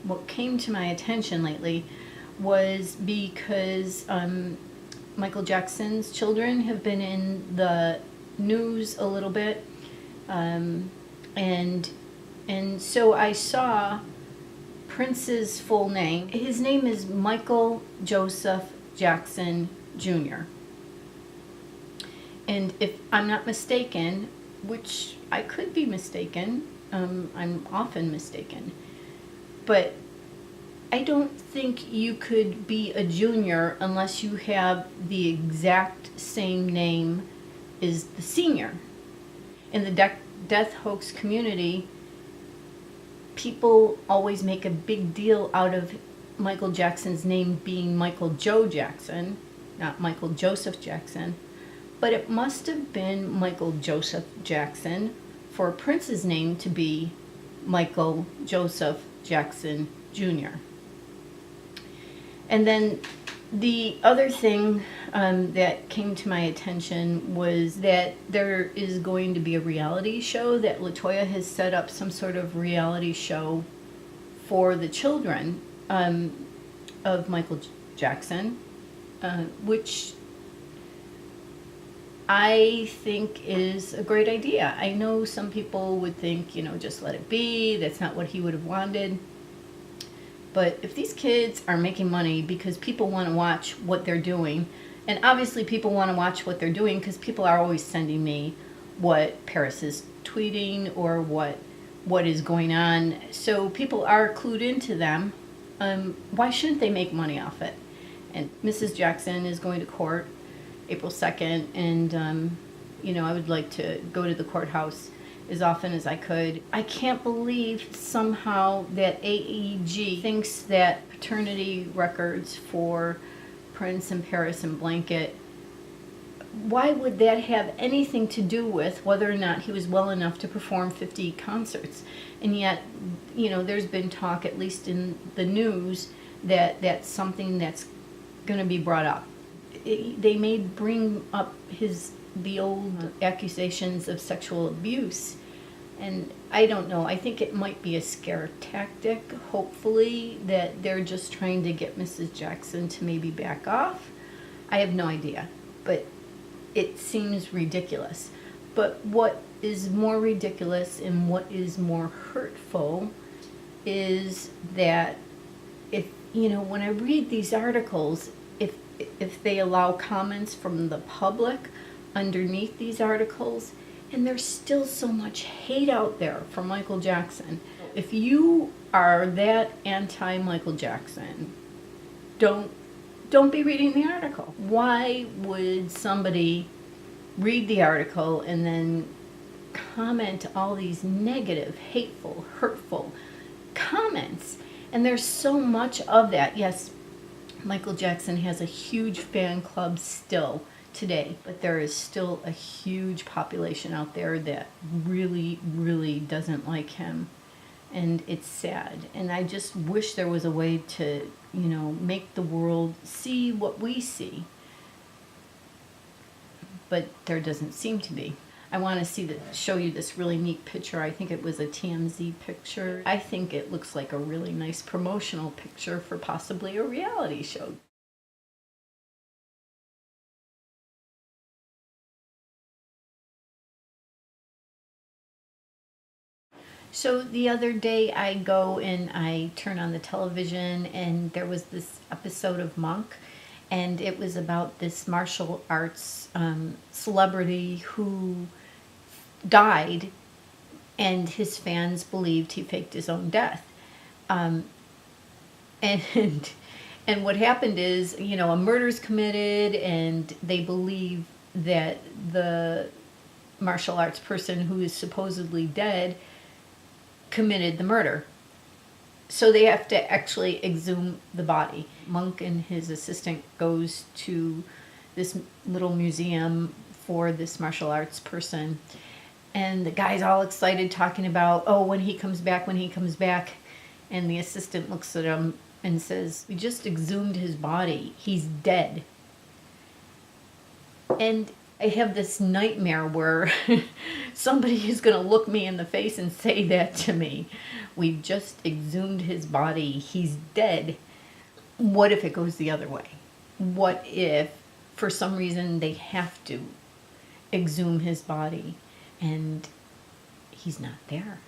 what came to my attention lately was because Michael Jackson's children have been in the news a little bit, and so I saw Prince's full name. His name is Michael Joseph Jackson Jr. And if I'm not mistaken, which I could be mistaken, I'm often mistaken, but I don't think you could be a junior unless you have the exact same name as the senior. In the death hoax community, people always make a big deal out of Michael Jackson's name being Michael Joe Jackson, not Michael Joseph Jackson, but it must have been Michael Joseph Jackson for Prince's name to be Michael Joseph Jackson Jr. And then the other thing that came to my attention was that there is going to be a reality show, that LaToya has set up some sort of reality show for the children of Michael Jackson, which I think is a great idea. I know some people would think, just let it be. That's not what he would have wanted. But if these kids are making money because people want to watch what they're doing, and obviously people want to watch what they're doing because people are always sending me what Paris is tweeting or what is going on, so people are clued into them, why shouldn't they make money off it? And Mrs. Jackson is going to court April 2nd, and I would like to go to the courthouse as often as I could. I can't believe somehow that AEG thinks that paternity records for Prince and Paris and Blanket, why would that have anything to do with whether or not he was well enough to perform 50 concerts? And yet, there's been talk, at least in the news, that that's something that's going to be brought up. They may bring up the old accusations of sexual abuse, and I don't know. I think it might be a scare tactic, hopefully, that they're just trying to get Mrs. Jackson to maybe back off. I have no idea, but it seems ridiculous. But what is more ridiculous and what is more hurtful is that when I read these articles, if they allow comments from the public underneath these articles, and there's still so much hate out there for Michael Jackson. If you are that anti-Michael Jackson, don't be reading the article. Why would somebody read the article and then comment all these negative, hateful, hurtful comments? And there's so much of that. Yes, Michael Jackson has a huge fan club still today, but there is still a huge population out there that really, really doesn't like him, and it's sad. And I just wish there was a way to, make the world see what we see, but there doesn't seem to be. I want to show you this really neat picture. I think it was a TMZ picture. I think it looks like a really nice promotional picture for possibly a reality show. So the other day I go and I turn on the television, and there was this episode of Monk, and it was about this martial arts celebrity who died, and his fans believed he faked his own death. And what happened is, a murder's committed, and they believe that the martial arts person who is supposedly dead committed the murder. So they have to actually exhume the body. Monk and his assistant goes to this little museum for this martial arts person, and the guy's all excited talking about, when he comes back, and the assistant looks at him and says, "We just exhumed his body. He's dead." And I have this nightmare where somebody is going to look me in the face and say that to me. We've just exhumed his body. He's dead. What if it goes the other way? What if, for some reason, they have to exhume his body and he's not there?